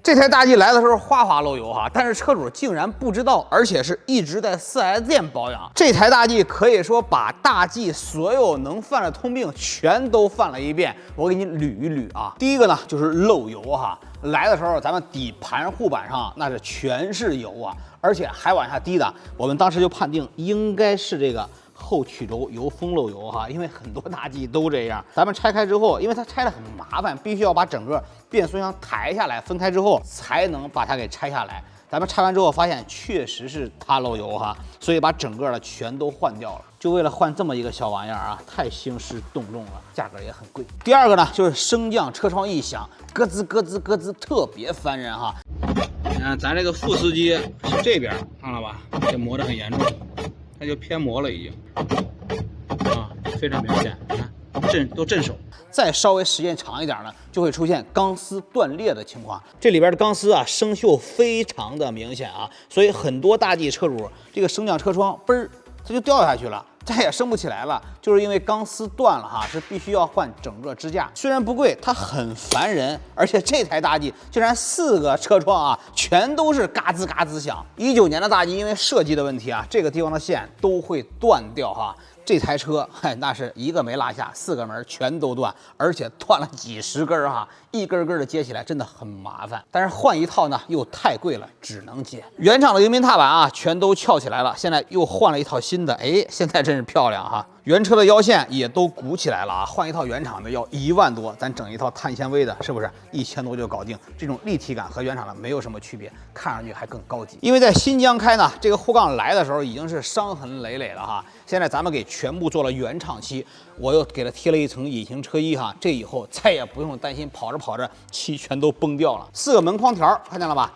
这台大 G 来的时候哗哗漏油哈，但是车主竟然不知道，而且是一直在4S 店保养。这台大 G 可以说把大 G 所有能犯的通病全都犯了一遍。我给你捋一捋啊。第一个呢就是漏油哈，来的时候咱们底盘护板上那是全是油啊，而且还往下滴的。我们当时就判定应该是这个后曲轴油封漏油哈，因为很多大 G 都这样。咱们拆开之后，因为它拆的很麻烦，必须要把整个变速箱抬下来，分开之后才能把它给拆下来。咱们拆完之后发现确实是它漏油哈，所以把整个的全都换掉了。就为了换这么一个小玩意儿啊，太兴师动众了，价格也很贵。第二个呢，就是升降车窗异响，咯吱咯吱咯吱，特别烦人哈。你看咱这个副司机是这边，看了吧？这磨得很严重，它就偏磨了已经，啊，非常明显。你看震手。再稍微时间长一点呢，就会出现钢丝断裂的情况。这里边的钢丝啊，生锈非常的明显啊，所以很多大 G 车主这个升降车窗嘣儿它就掉下去了，再也升不起来了，就是因为钢丝断了哈，是必须要换整个支架。虽然不贵，它很烦人，而且这台大 G 竟然4个车窗啊，全都是嘎吱嘎吱响。19年的大 G 因为设计的问题啊，这个地方的线都会断掉哈。这台车，那是一个没落下，4个门全都断，而且断了几十根哈，一根根的接起来真的很麻烦。但是换一套呢又太贵了，只能接。原厂的油门踏板啊，全都翘起来了，现在又换了一套新的，哎，现在真是漂亮哈。原车的腰线也都鼓起来了啊，换一套原厂的要1万多，咱整一套碳纤维的，是不是1000多就搞定？这种立体感和原厂的没有什么区别，看上去还更高级。因为在新疆开呢，这个护杠来的时候已经是伤痕累累了哈，现在咱们给全部做了原厂漆，我又给它贴了一层隐形车衣哈，这以后再也不用担心跑着跑着漆全都崩掉了。4个门框条看见了吧？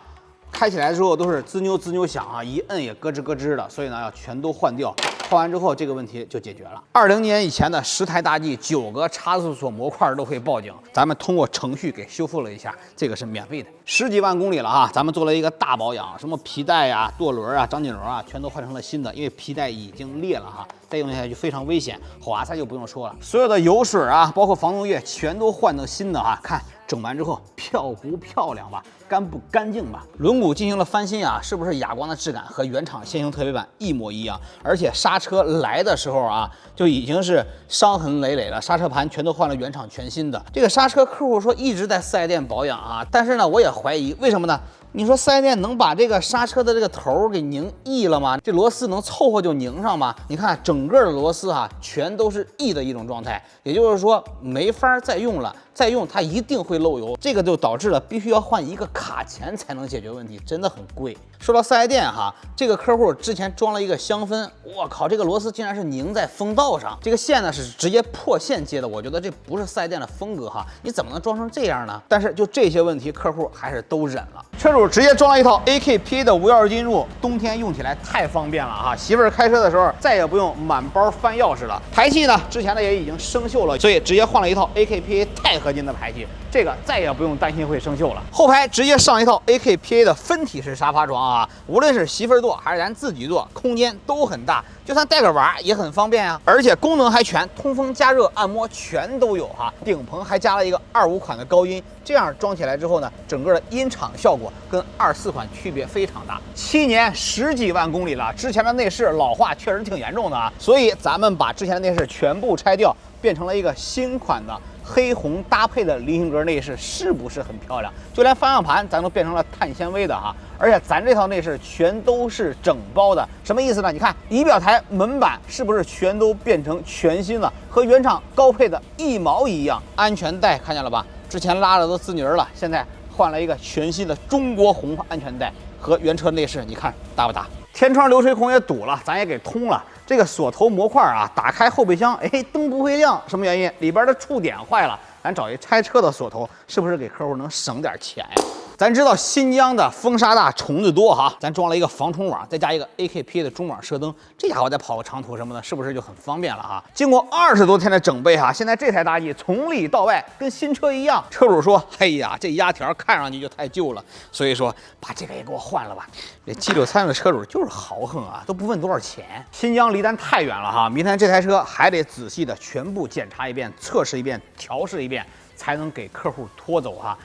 开起来之后都是滋扭滋扭响啊，一摁也咯吱咯吱的，所以呢要全都换掉。换完之后这个问题就解决了。20年以前的10台大 G 9个差速锁模块都会报警，咱们通过程序给修复了一下，这个是免费的。10几万公里了哈，咱们做了一个大保养，什么皮带呀、舵轮啊、张紧轴啊，全都换成了新的，因为皮带已经裂了哈，再用下去非常危险。华赛就不用说了，所有的油水啊，包括防冻液全都换成新的哈，看。整完之后漂不漂亮吧？干不干净吧？轮毂进行了翻新啊，是不是哑光的质感和原厂先行特别版一模一样？而且刹车来的时候啊，就已经是伤痕累累了，刹车盘全都换了原厂全新的。这个刹车客户说一直在4S店保养啊，但是呢，我也怀疑为什么呢？你说4S店能把这个刹车的这个头给拧异了吗？这螺丝能凑合就拧上吗？你看整个的螺丝哈，全都是异的一种状态，也就是说没法再用了，再用它一定会漏油，这个就导致了必须要换一个卡钳才能解决问题，真的很贵。说到4S店哈，这个客户之前装了一个香氛，我靠，这个螺丝竟然是拧在风道上，这个线呢是直接破线接的，我觉得这不是4S店的风格哈，你怎么能装成这样呢？但是就这些问题，客户还是都忍了。车主直接装了一套 AKPA 的无钥匙进入，冬天用起来太方便了哈！媳妇儿开车的时候再也不用满包翻钥匙了。排气呢，之前的也已经生锈了，所以直接换了一套 AKPA 钛合金的排气，这个再也不用担心会生锈了。后排直接上一套 AKPA 的分体式沙发床啊，无论是媳妇儿坐还是咱自己坐，空间都很大，就算带个娃也很方便啊。而且功能还全，通风、加热、按摩全都有哈。顶棚还加了一个25款的高音，这样装起来之后呢，整个的音场效果跟24款区别非常大。7年10几万公里了，之前的内饰老化确实挺严重的啊，所以咱们把之前的内饰全部拆掉，变成了一个新款的黑红搭配的菱形格内饰，是不是很漂亮？就连方向盘咱都变成了碳纤维的哈，而且咱这套内饰全都是整包的，什么意思呢？你看仪表台、门板是不是全都变成全新了，和原厂高配的一毛一样？安全带看见了吧？之前拉的都滋泥了，现在换了一个全新的中国红安全带，和原车内饰你看搭不搭？天窗流水孔也堵了，咱也给通了。这个锁头模块啊，打开后备箱，哎，灯不会亮，什么原因？里边的触点坏了，咱找一拆车的锁头，是不是给客户能省点钱呀？咱知道新疆的风沙大，虫子多哈，咱装了一个防虫网，再加一个 AKPA 的中网射灯，这家伙再跑个长途什么的，是不是就很方便了哈？经过20多天的整备哈，现在这台大 G 从里到外跟新车一样。车主说：“哎呀，这压条看上去就太旧了，所以说把这个也给我换了吧。”这G63的车主就是豪横啊，都不问多少钱。新疆离咱太远了哈，明天这台车还得仔细的全部检查一遍、测试一遍、调试一遍，才能给客户拖走哈。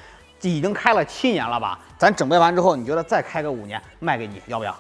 已经开了7年了吧？咱整备完之后，你觉得再开个5年卖给你，要不要？